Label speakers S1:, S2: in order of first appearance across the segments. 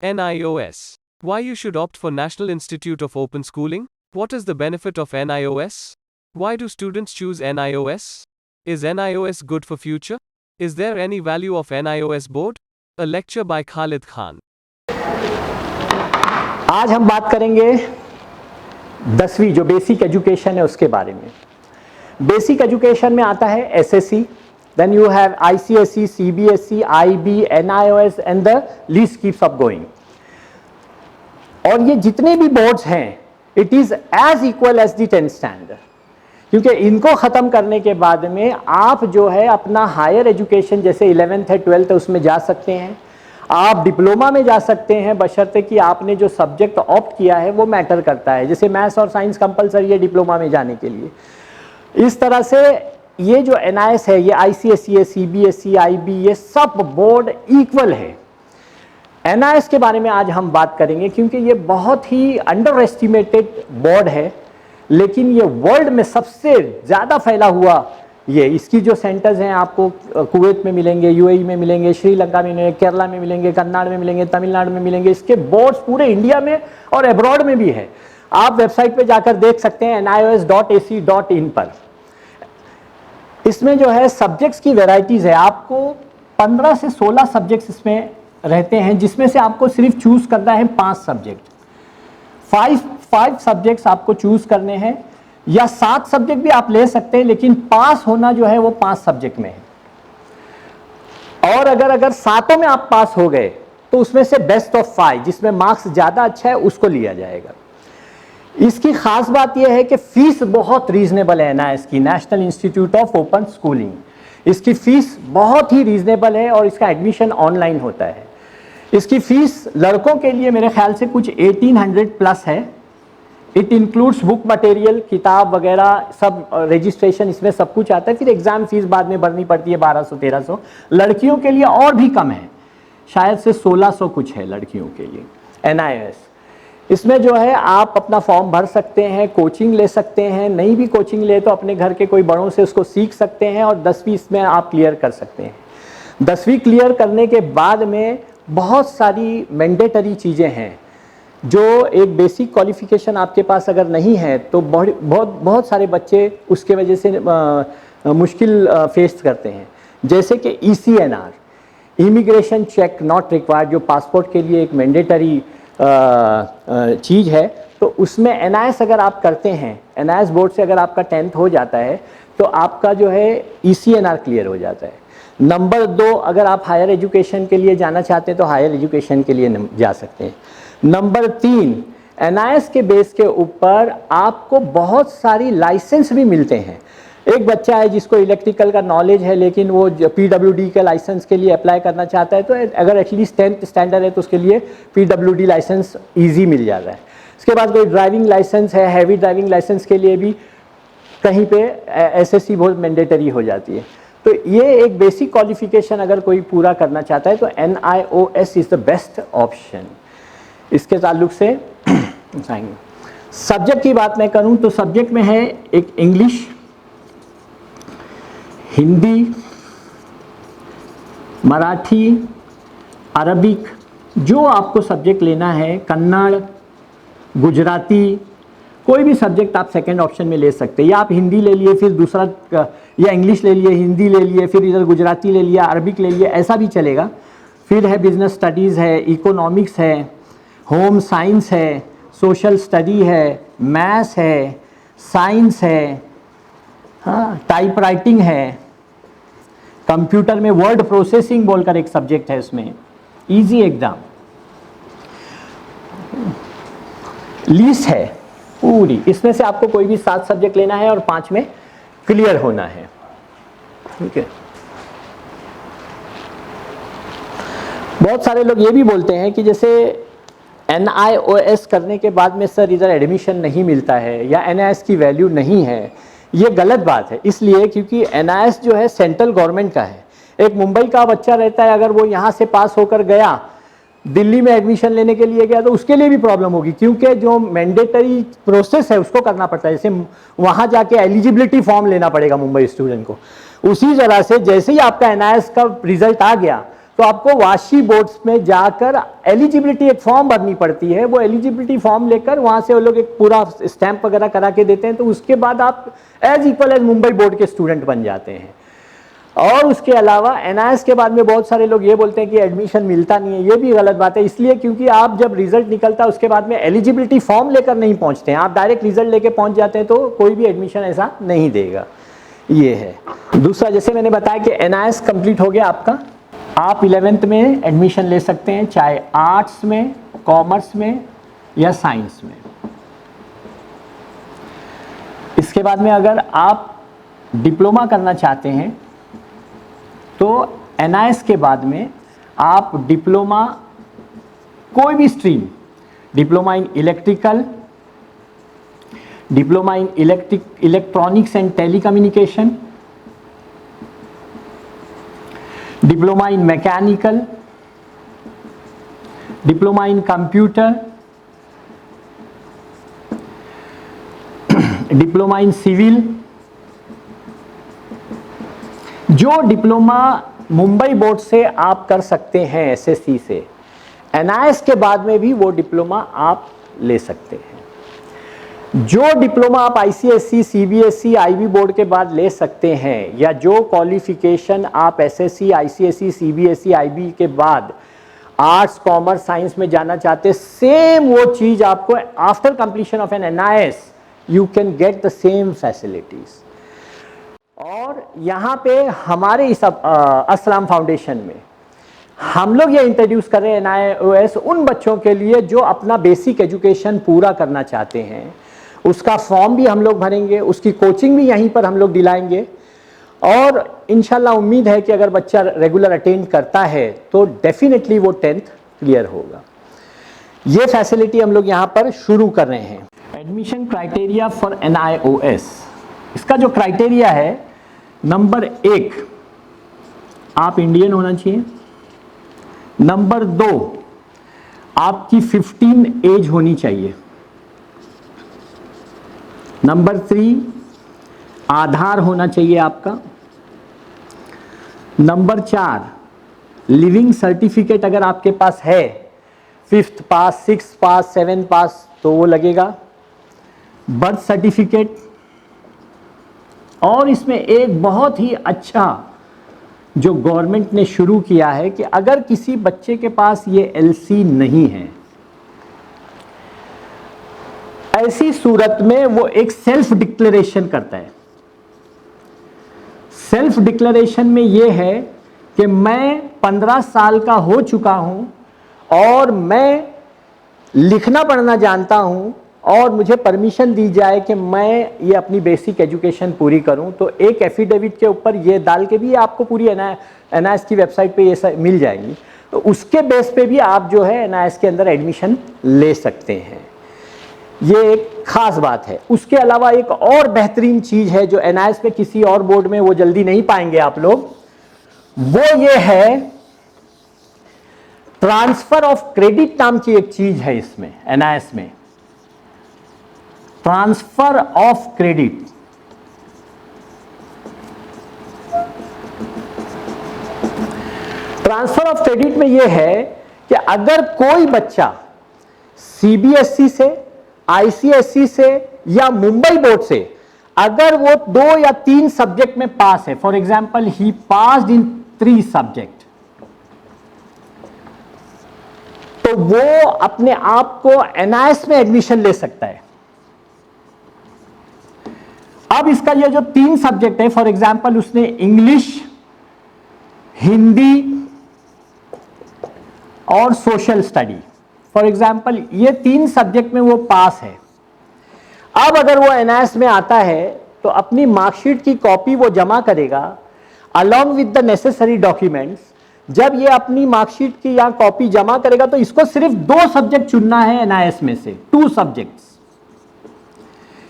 S1: NIOS. Why you should opt for National Institute of Open Schooling? What is the benefit of NIOS? Why do students choose NIOS? Is NIOS good for future? Is there any value of NIOS board? A lecture by Khalid Khan.
S2: आज हम बात करेंगे 10वीं जो basic education है उसके बारे में। बेसिक एजुकेशन में आता है SSC, then you have ICSE, CBSE, IB, NIOS and the list keeps up going. और ये जितने भी बोर्ड्स हैं it is as equal as the 10th standard, क्योंकि इनको ख़त्म करने के बाद में आप जो है अपना हायर एजुकेशन जैसे 11th है 12th है उसमें जा सकते हैं, आप डिप्लोमा में जा सकते हैं, बशर्ते कि आपने जो सब्जेक्ट ऑप्ट किया है वो मैटर करता है। जैसे मैथ्स और साइंस कंपलसरी है डिप्लोमा में जाने के लिए। इस तरह से ये जो एनआईएस है, ये आईसीएसई है, सीबीएसई, आईबी, ये सब बोर्ड इक्वल है। एनआईएस के बारे में आज हम बात करेंगे क्योंकि ये बहुत ही अंडर एस्टिमेटेड बोर्ड है, लेकिन ये वर्ल्ड में सबसे ज़्यादा फैला हुआ ये इसकी जो सेंटर्स हैं आपको कुवैत में मिलेंगे, यूएई में मिलेंगे, श्रीलंका में मिलेंगे, केरला में मिलेंगे, कन्नाड़ में मिलेंगे, तमिलनाडु में मिलेंगे। इसके बोर्ड्स पूरे इंडिया में और अब्रॉड में भी है। आप वेबसाइट पे जाकर देख सकते हैं nios.ac.in पर। इसमें जो है सब्जेक्ट्स की वेराइटीज़ है, आपको 15 से 16 सब्जेक्ट्स इसमें रहते हैं, जिसमें से आपको सिर्फ चूज़ करना है 5 सब्जेक्ट। 5 सब्जेक्ट्स आपको चूज़ करने हैं, या 7 सब्जेक्ट भी आप ले सकते हैं, लेकिन पास होना जो है वो 5 सब्जेक्ट में है। और अगर सातों में आप पास हो गए तो उसमें से बेस्ट ऑफ 5 जिसमें मार्क्स ज़्यादा अच्छा है उसको लिया जाएगा। इसकी खास बात यह है कि फीस बहुत रीजनेबल है एनआईएस की, national Institute of open schooling. इसकी फीस बहुत ही रीजनेबल है और इसका एडमिशन ऑनलाइन होता है। इसकी फीस लड़कों के लिए मेरे ख्याल से कुछ 1800 प्लस है। इट इंक्लूड्स बुक मटेरियल, किताब वगैरह सब, रजिस्ट्रेशन इसमें सब कुछ आता है। फिर एग्जाम फीस बाद में भरनी पड़ती है 1200-1300। लड़कियों के लिए और भी कम है, शायद से 1600 कुछ है लड़कियों के लिए एनआईएस। इसमें जो है आप अपना फॉर्म भर सकते हैं, कोचिंग ले सकते हैं, नहीं भी कोचिंग ले तो अपने घर के कोई बड़ों से उसको सीख सकते हैं, और 10वीं इसमें आप क्लियर कर सकते हैं। 10वीं क्लियर करने के बाद में बहुत सारी मैंडेटरी चीज़ें हैं जो एक बेसिक क्वालिफिकेशन आपके पास अगर नहीं है तो बहुत सारे बच्चे उसके वजह से मुश्किल फेस करते हैं। जैसे कि ECNR, immigration check not required, जो पासपोर्ट के लिए एक मैंडेटरी चीज़ है, तो उसमें एनआईएस अगर आप करते हैं, एनआईएस बोर्ड से अगर आपका 10th हो जाता है तो आपका जो है ECNR क्लियर हो जाता है। नंबर 2, अगर आप हायर एजुकेशन के लिए जाना चाहते हैं तो हायर एजुकेशन के लिए जा सकते हैं। नंबर 3, एनआईएस के बेस के ऊपर आपको बहुत सारी लाइसेंस भी मिलते हैं। एक बच्चा है जिसको इलेक्ट्रिकल का नॉलेज है लेकिन वो PWD के लाइसेंस के लिए अप्लाई करना चाहता है, तो अगर एटलीस्ट 10th स्टैंडर्ड है तो उसके लिए PWD लाइसेंस ईजी मिल जाता है। इसके बाद कोई ड्राइविंग लाइसेंस है, हैवी ड्राइविंग लाइसेंस के लिए भी कहीं पे SSC बहुत मैंडेटरी हो जाती है। तो ये एक बेसिक क्वालिफिकेशन अगर कोई पूरा करना चाहता है तो NIOS is the best option. इसके ताल्लुक से सब्जेक्ट की बात मैं करूं तो सब्जेक्ट में है एक इंग्लिश, हिंदी, मराठी, अरबिक, जो आपको सब्जेक्ट लेना है, कन्नड़, गुजराती, कोई भी सब्जेक्ट आप सेकंड ऑप्शन में ले सकते हैं। या आप हिंदी ले लिए फिर दूसरा, या इंग्लिश ले लिए, हिंदी ले लिए, फिर इधर गुजराती ले लिया, अरबिक ले लिया, ऐसा भी चलेगा। फिर है बिजनेस स्टडीज़ है, इकोनॉमिक्स है, होम साइंस है, सोशल स्टडी है, मैथ्स है, साइंस है, हाँ, टाइप राइटिंग है, कंप्यूटर में वर्ड प्रोसेसिंग बोलकर एक सब्जेक्ट है, उसमें इजी एग्जाम। लिस्ट है पूरी, इसमें से आपको कोई भी 7 सब्जेक्ट लेना है और 5 में क्लियर होना है। ठीक है। बहुत सारे लोग ये भी बोलते हैं कि जैसे NIOS करने के बाद में सर इधर एडमिशन नहीं मिलता है या NIOS की वैल्यू नहीं है। ये गलत बात है, इसलिए क्योंकि NIOS जो है सेंट्रल गवर्नमेंट का है। एक मुंबई का बच्चा रहता है, अगर वो यहाँ से पास होकर गया, दिल्ली में एडमिशन लेने के लिए गया, तो उसके लिए भी प्रॉब्लम होगी, क्योंकि जो मैंडेटरी प्रोसेस है उसको करना पड़ता है। जैसे वहाँ जाके एलिजिबिलिटी फॉर्म लेना पड़ेगा मुंबई स्टूडेंट को, उसी तरह से जैसे ही आपका NIOS का रिजल्ट आ गया तो आपको वाशी बोर्ड्स में जाकर एलिजिबिलिटी एक फॉर्म भरनी पड़ती है। वो एलिजिबिलिटी फॉर्म लेकर वहां से वो लोग एक पूरा स्टैंप वगैरह करा के देते हैं, तो उसके बाद आप as equal as Mumbai board के स्टूडेंट बन जाते हैं। और उसके अलावा एनआईएस के बाद में बहुत सारे लोग ये बोलते हैं कि एडमिशन मिलता नहीं है, ये भी गलत बात है। इसलिए क्योंकि आप जब रिजल्ट निकलता है उसके बाद में एलिजिबिलिटी फॉर्म लेकर नहीं पहुंचते हैं, आप डायरेक्ट रिजल्ट लेके पहुंच जाते हैं, तो कोई भी एडमिशन ऐसा नहीं देगा। ये है दूसरा। जैसे मैंने बताया कि एनआईएस कंप्लीट हो गया आपका, आप 11th में एडमिशन ले सकते हैं, चाहे आर्ट्स में, कॉमर्स में या साइंस में। इसके बाद में अगर आप डिप्लोमा करना चाहते हैं तो एनआईएस के बाद में आप डिप्लोमा कोई भी stream, diploma in electrical, diploma in electronics and telecommunication, diploma in mechanical, diploma in computer, diploma in civil. जो डिप्लोमा मुंबई बोर्ड से आप कर सकते हैं एसएससी से, एनआईएस के बाद में भी वो डिप्लोमा आप ले सकते हैं। जो डिप्लोमा आप आईसीएसई, सीबीएसई, आईबी बोर्ड के बाद ले सकते हैं, या जो क्वालिफिकेशन आप एसएससी, आईसीएसई, सीबीएसई, आईबी के बाद आर्ट्स, कॉमर्स, साइंस में जाना चाहते, सेम वो चीज आपको after completion of an NIS you can get the same facilities. और यहाँ पे हमारे इस असलाम फाउंडेशन में हम लोग ये इंट्रोड्यूस कर रहे हैं एनआईओएस उन बच्चों के लिए जो अपना बेसिक एजुकेशन पूरा करना चाहते हैं। उसका फॉर्म भी हम लोग भरेंगे, उसकी कोचिंग भी यहीं पर हम लोग दिलाएंगे, और इंशाल्लाह उम्मीद है कि अगर बच्चा रेगुलर अटेंड करता है तो डेफिनेटली वो 10th क्लियर होगा। ये फैसिलिटी हम लोग यहाँ पर शुरू कर रहे हैं। एडमिशन क्राइटेरिया फॉर एनआईओएस, इसका जो क्राइटेरिया है, नंबर 1 आप इंडियन होना चाहिए, नंबर 2 आपकी 15 एज होनी चाहिए, नंबर 3 आधार होना चाहिए आपका, नंबर 4 लिविंग सर्टिफिकेट अगर आपके पास है, 5th पास, 6th पास, 7th पास तो वो लगेगा, बर्थ सर्टिफिकेट। और इसमें एक बहुत ही अच्छा जो गवर्नमेंट ने शुरू किया है कि अगर किसी बच्चे के पास ये एलसी नहीं है, ऐसी सूरत में वो एक सेल्फ डिक्लेरेशन करता है। सेल्फ डिक्लेरेशन में ये है कि मैं 15 साल का हो चुका हूं और मैं लिखना पढ़ना जानता हूं और मुझे परमिशन दी जाए कि मैं ये अपनी बेसिक एजुकेशन पूरी करूं, तो एक एफिडेविट के ऊपर ये डाल के भी आपको पूरी एनआईएस की वेबसाइट पे ये मिल जाएगी, तो उसके बेस पे भी आप जो है एनआईएस के अंदर एडमिशन ले सकते हैं। ये एक खास बात है। उसके अलावा एक और बेहतरीन चीज है जो एनआईएस में किसी और बोर्ड में वो जल्दी नहीं पाएंगे आप लोग, वो ये है ट्रांसफर ऑफ क्रेडिट नाम की एक चीज है इसमें, एनआईएस में transfer of credit. Transfer of credit में यह है कि अगर कोई बच्चा सीबीएसई से, आईसीएसई से या मुंबई बोर्ड से अगर वो 2 या 3 सब्जेक्ट में पास है, for example he passed in 3 subject, तो वो अपने आप को एनआईएस में एडमिशन ले सकता है। अब इसका ये जो 3 सब्जेक्ट है, फॉर एग्जाम्पल उसने इंग्लिश, हिंदी और सोशल स्टडी, फॉर एग्जाम्पल ये 3 सब्जेक्ट में वो पास है। अब अगर वो एनआईएस में आता है तो अपनी मार्कशीट की कॉपी वो जमा करेगा along with the necessary documents. जब ये अपनी मार्कशीट की या कॉपी जमा करेगा तो इसको सिर्फ 2 सब्जेक्ट चुनना है एनआईएस में से, 2 सब्जेक्ट्स।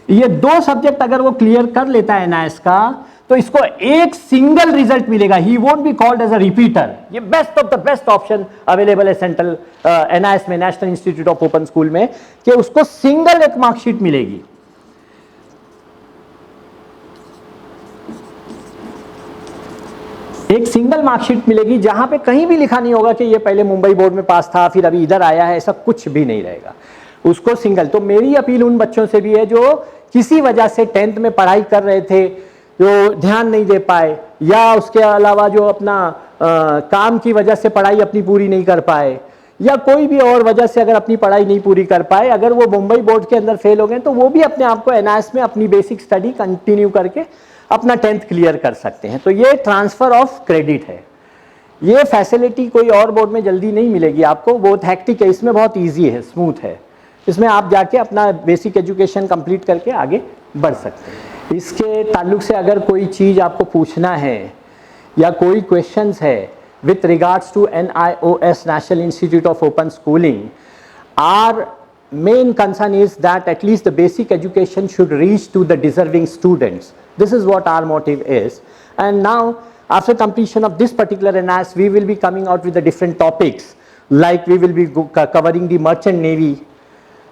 S2: ये 2 सब्जेक्ट अगर वो क्लियर कर लेता है एनआईएस का तो इसको एक सिंगल रिजल्ट मिलेगा, he won't be called as a repeater. ये best of the best option available है सेंट्रल एनआईएस में, National Institute of Open School में, कि उसको सिंगल एक मार्कशीट मिलेगी। एक सिंगल मार्कशीट मिलेगी जहां पे कहीं भी लिखा नहीं होगा कि ये पहले मुंबई बोर्ड में पास था फिर अभी इधर आया है, ऐसा कुछ भी नहीं रहेगा, उसको सिंगल। तो मेरी अपील उन बच्चों से भी है जो किसी वजह से 10th में पढ़ाई कर रहे थे, जो ध्यान नहीं दे पाए, या उसके अलावा जो अपना काम की वजह से पढ़ाई अपनी पूरी नहीं कर पाए, या कोई भी और वजह से अगर अपनी पढ़ाई नहीं पूरी कर पाए, अगर वो मुंबई बोर्ड के अंदर फेल हो गए तो वो भी अपने आप को एनआईएस में अपनी बेसिक स्टडी कंटिन्यू करके अपना 10th क्लियर कर सकते हैं। तो ये ट्रांसफर ऑफ क्रेडिट है, ये फैसिलिटी कोई और बोर्ड में जल्दी नहीं मिलेगी आपको, बहुत हैक्टिक है, इसमें बहुत ईजी है, स्मूथ है, इसमें आप जाके अपना बेसिक एजुकेशन कंप्लीट करके आगे बढ़ सकते हैं। इसके ताल्लुक से अगर कोई चीज़ आपको पूछना है या कोई क्वेश्चंस है with regards to NIOS, National Institute of Open Schooling, our main concern is that at least the basic education should reach to the deserving students. This is what our motive is. And now, after completion of this particular NIOS, we will be coming out with the different topics, like we will be covering the merchant navy,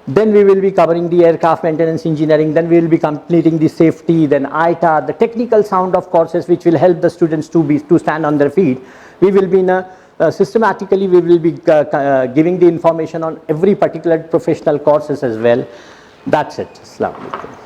S2: then we will be covering the aircraft maintenance engineering, then we will be completing the safety, then ITA, the technical sound of courses which will help the students to stand on their feet. We will be in a systematically we will be giving the information on every particular professional courses as well. That's it. Assalamu alaikum.